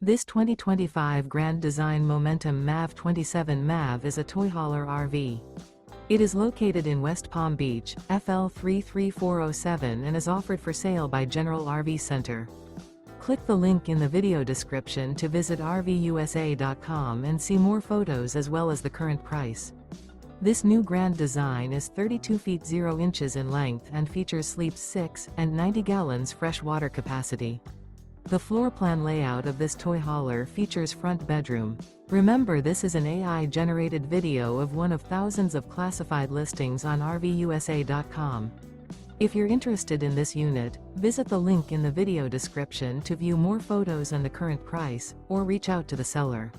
This 2025 Grand Design Momentum MAV 27 MAV is a toy hauler RV. It is located in West Palm Beach, FL 33407 and is offered for sale by General RV Center. Click the link in the video description to visit RVUSA.com and see more photos as well as the current price. This new Grand Design is 32 feet 0 inches in length and features sleeps 6 and 90 gallons fresh water capacity. The floor plan layout of this toy hauler features front bedroom. Remember, this is an AI-generated video of one of thousands of classified listings on RVUSA.com. If you're interested in this unit, visit the link in the video description to view more photos and the current price, or reach out to the seller.